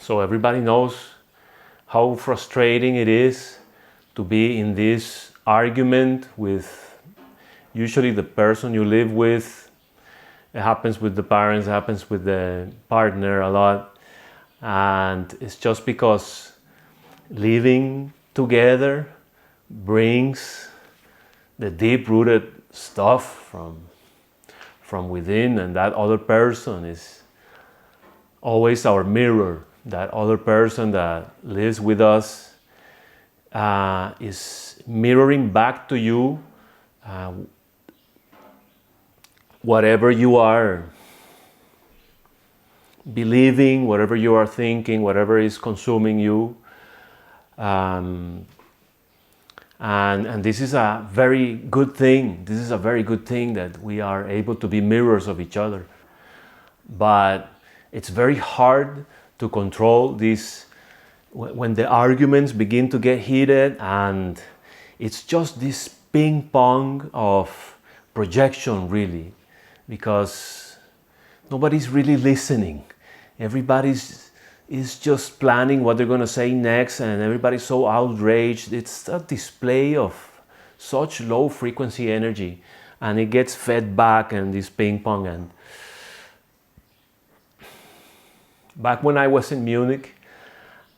So everybody knows how frustrating it is to be in this argument with usually the person you live with. It happens with the parents, it happens with the partner a lot. And it's just because living together brings the deep-rooted stuff from within, and that other person is always our mirror. That other person that lives with us is mirroring back to you whatever you are believing, whatever you are thinking, whatever is consuming you. And this is a very good thing. This is a very good thing that we are able to be mirrors of each other. But it's very hard to control this when the arguments begin to get heated, and it's just this ping-pong of projection, really, because nobody's really listening. Everybody's is just planning what they're going to say next, and everybody's so outraged. It's a display of such low frequency energy, and it gets fed back in this ping pong. And back when I was in Munich,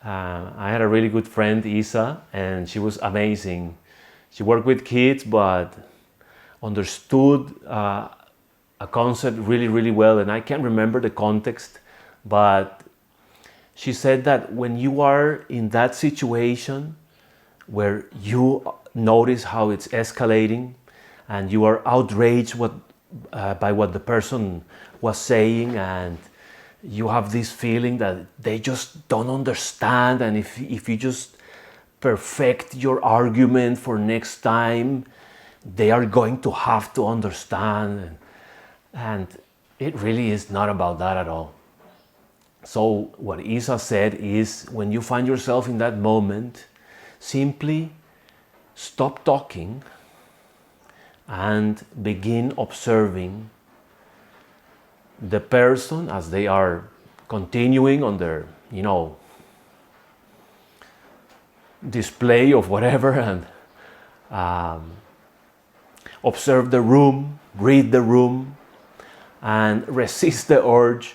I had a really good friend, Isa, and she was amazing. She worked with kids, but understood a concept really, really well. And I can't remember the context, but she said that when you are in that situation where you notice how it's escalating and you are outraged by what the person was saying, and you have this feeling that they just don't understand, and if you just perfect your argument for next time, they are going to have to understand. And it really is not about that at all. So what Isa said is, when you find yourself in that moment, simply stop talking and begin observing the person as they are continuing on their, display of whatever, and observe the room, read the room, and resist the urge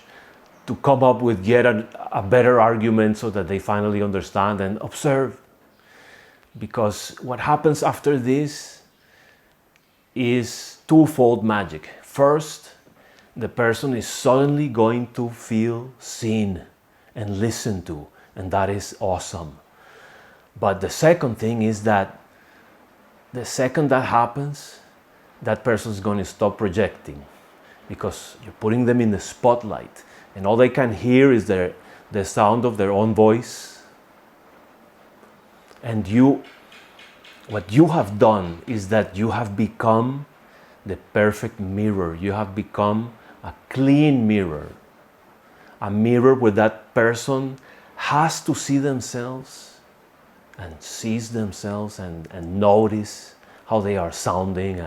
to come up with yet a better argument so that they finally understand, and observe. Because what happens after this is twofold magic. First, the person is suddenly going to feel seen and listened to, and that is awesome. But the second thing is that the second that happens, that person is going to stop projecting, because you're putting them in the spotlight, and all they can hear is the sound of their own voice. And what you have done is that you have become the perfect mirror. You have become a clean mirror, a mirror where that person has to see themselves and sees themselves and notice how they are sounding.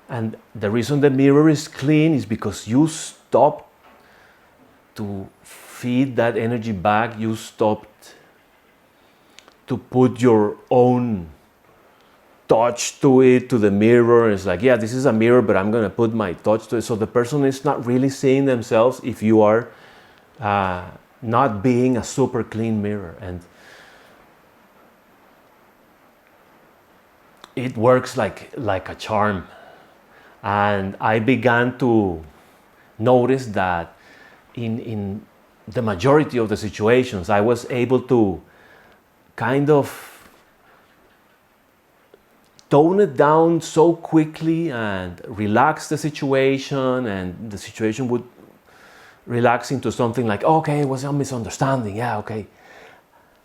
And the reason the mirror is clean is because you stopped to feed that energy back. You stopped to put your own touch to it, to the mirror. It's like, yeah, this is a mirror, but I'm going to put my touch to it. So the person is not really seeing themselves if you are not being a super clean mirror. And it works like a charm. And I began to notice that in the majority of the situations, I was able to kind of tone it down so quickly and relax the situation, and the situation would relax into something like, okay, it was a misunderstanding, yeah, okay.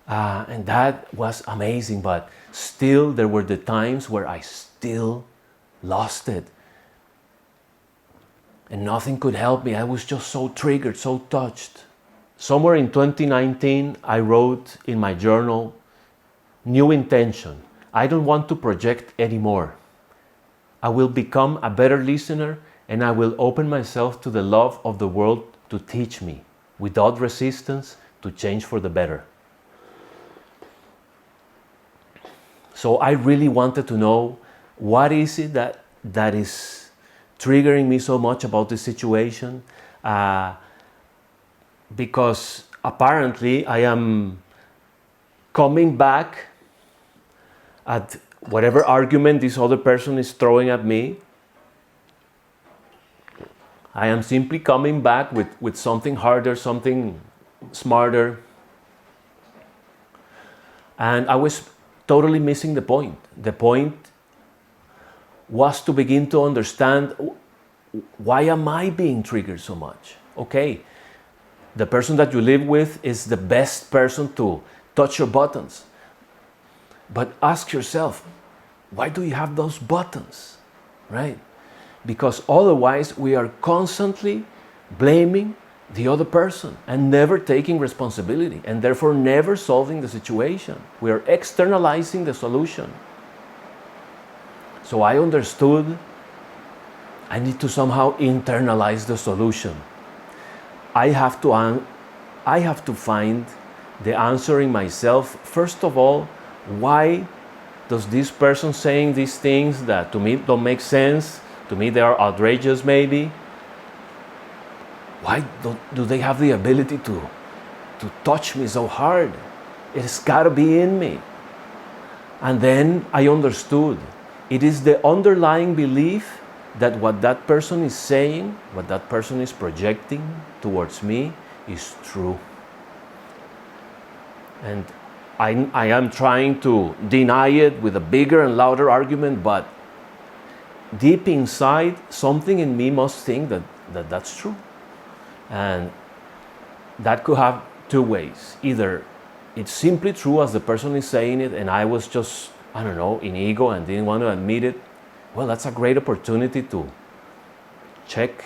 And that was amazing, but still there were the times where I still lost it. And nothing could help me. I was just so triggered, so touched. Somewhere in 2019, I wrote in my journal, new intention. I don't want to project anymore. I will become a better listener, and I will open myself to the love of the world to teach me, without resistance, to change for the better. So I really wanted to know, what is it that is triggering me so much about this situation? Because apparently I am coming back at whatever argument this other person is throwing at me. I am simply coming back with something harder, something smarter. And I was totally missing the point. The point was to begin to understand, why am I being triggered so much? Okay, the person that you live with is the best person to touch your buttons. But ask yourself, why do you have those buttons, right? Because otherwise we are constantly blaming the other person and never taking responsibility, and therefore never solving the situation. We are externalizing the solution. So I understood I need to somehow internalize the solution. I have to find the answer in myself. First of all, why does this person saying these things that to me don't make sense? To me they are outrageous maybe. Why do they have the ability to touch me so hard? It's got to be in me. And then I understood. It is the underlying belief that what that person is saying, what that person is projecting towards me is true. And I am trying to deny it with a bigger and louder argument, but deep inside, something in me must think that that's true. And that could have two ways. Either it's simply true as the person is saying it, and I was just, I don't know, in ego and didn't want to admit it. Well, that's a great opportunity to check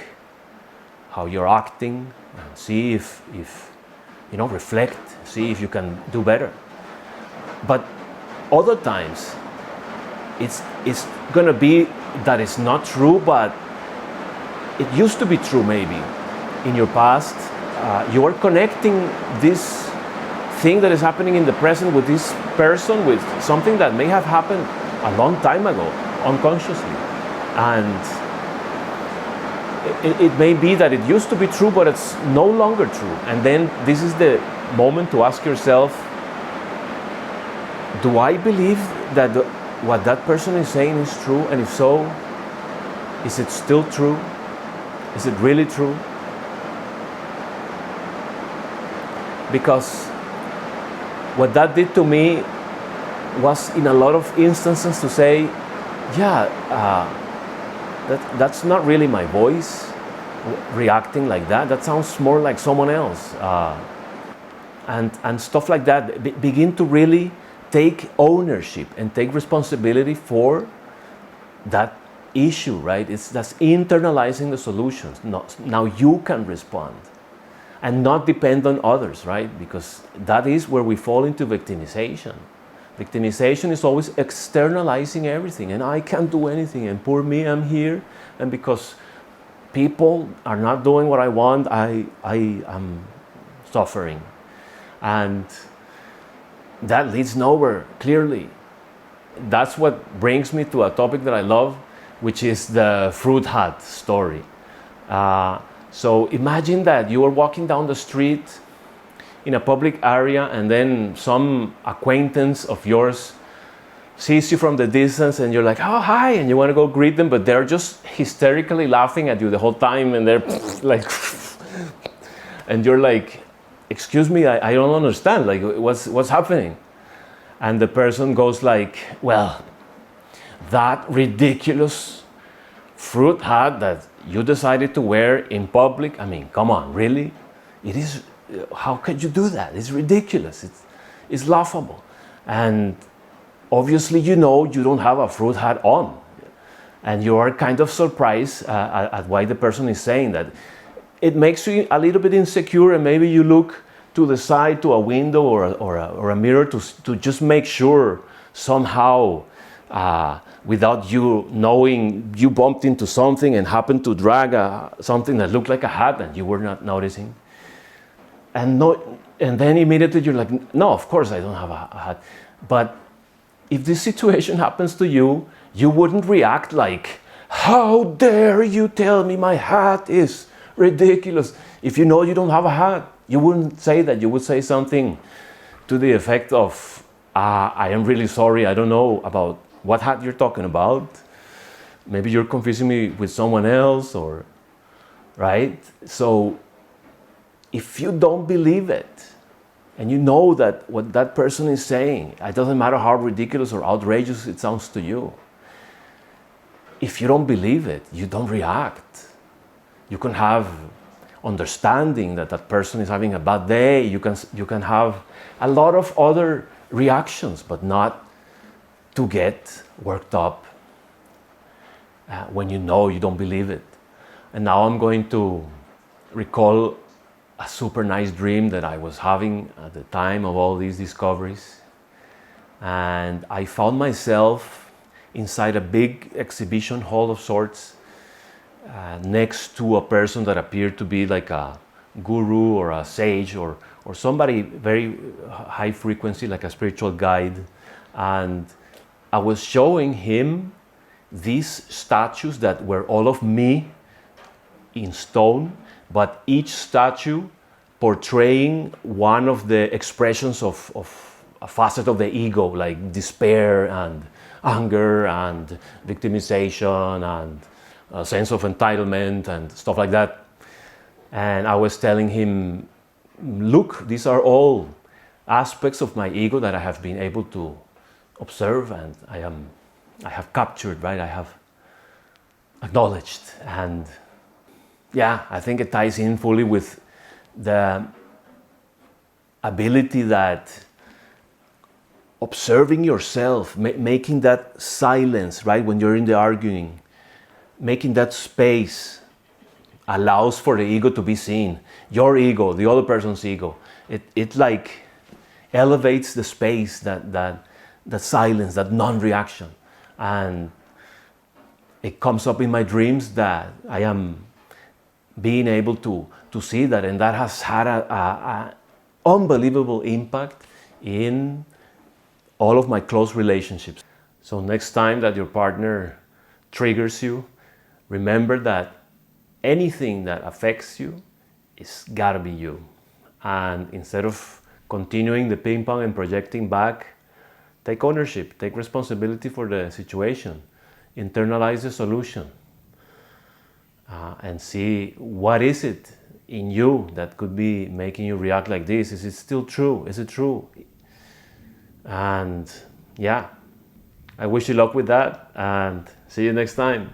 how you're acting and see if reflect, see if you can do better. But other times, it's gonna be that it's not true, but it used to be true maybe in your past. You are connecting this thing that is happening in the present with this person, with something that may have happened a long time ago, unconsciously. And it may be that it used to be true, but it's no longer true. And then this is the moment to ask yourself, do I believe that what that person is saying is true? And if so, is it still true? Is it really true? Because what that did to me was, in a lot of instances, to say, yeah, that's not really my voice reacting like that. That sounds more like someone else. And stuff like that. Begin to really take ownership and take responsibility for that issue, right? That's internalizing the solutions. Now you can respond and not depend on others, right? Because that is where we fall into victimization. Victimization is always externalizing everything, and I can't do anything, and poor me, I'm here, and because people are not doing what I want, I am suffering. And that leads nowhere, clearly. That's what brings me to a topic that I love, which is the fruit hat story. So imagine that you are walking down the street in a public area, and then some acquaintance of yours sees you from the distance, and you're like, oh, hi, and you want to go greet them, but they're just hysterically laughing at you the whole time, and they're like, and you're like, excuse me, I don't understand, like, what's happening? And the person goes like, well, that ridiculous fruit hat that you decided to wear in public, I mean, come on, really? It is, how could you do that? It's ridiculous, it's laughable. And obviously, you know, you don't have a fruit hat on, and you are kind of surprised at why the person is saying that. It makes you a little bit insecure, and maybe you look to the side, to a window or a mirror to just make sure somehow, without you knowing, you bumped into something and happened to drag something that looked like a hat and you were not noticing. and no, and then immediately you're like, no, of course I don't have a hat. But if this situation happens to you, you wouldn't react like, how dare you tell me my hat is ridiculous. If you know you don't have a hat, you wouldn't say that. You would say something to the effect of, I am really sorry, I don't know about what hat you're talking about. Maybe you're confusing me with someone else, or, right? So if you don't believe it, and you know that what that person is saying, it doesn't matter how ridiculous or outrageous it sounds to you. If you don't believe it, you don't react. You can have understanding that that person is having a bad day. You can have a lot of other reactions, but not to get worked up when you know you don't believe it. And now I'm going to recall a super nice dream that I was having at the time of all these discoveries. And I found myself inside a big exhibition hall of sorts, next to a person that appeared to be like a guru or a sage, or somebody very high frequency, like a spiritual guide. And I was showing him these statues that were all of me in stone, but each statue portraying one of the expressions of a facet of the ego, like despair and anger and victimization and a sense of entitlement and stuff like that. And I was telling him, look, these are all aspects of my ego that I have been able to observe, and I have captured, right? I have acknowledged. And yeah, I think it ties in fully with the ability that observing yourself, making that silence, right, when you're in the arguing, making that space allows for the ego to be seen. Your ego, the other person's ego. It like elevates the space, that silence, that non-reaction. And it comes up in my dreams that I am being able to see that, and that has had a unbelievable impact in all of my close relationships. So next time that your partner triggers you, remember that anything that affects you is gotta be you. And instead of continuing the ping pong and projecting back, take ownership, take responsibility for the situation, internalize the solution, and see what is it in you that could be making you react like this. Is it still true? Is it true? And yeah, I wish you luck with that, and see you next time.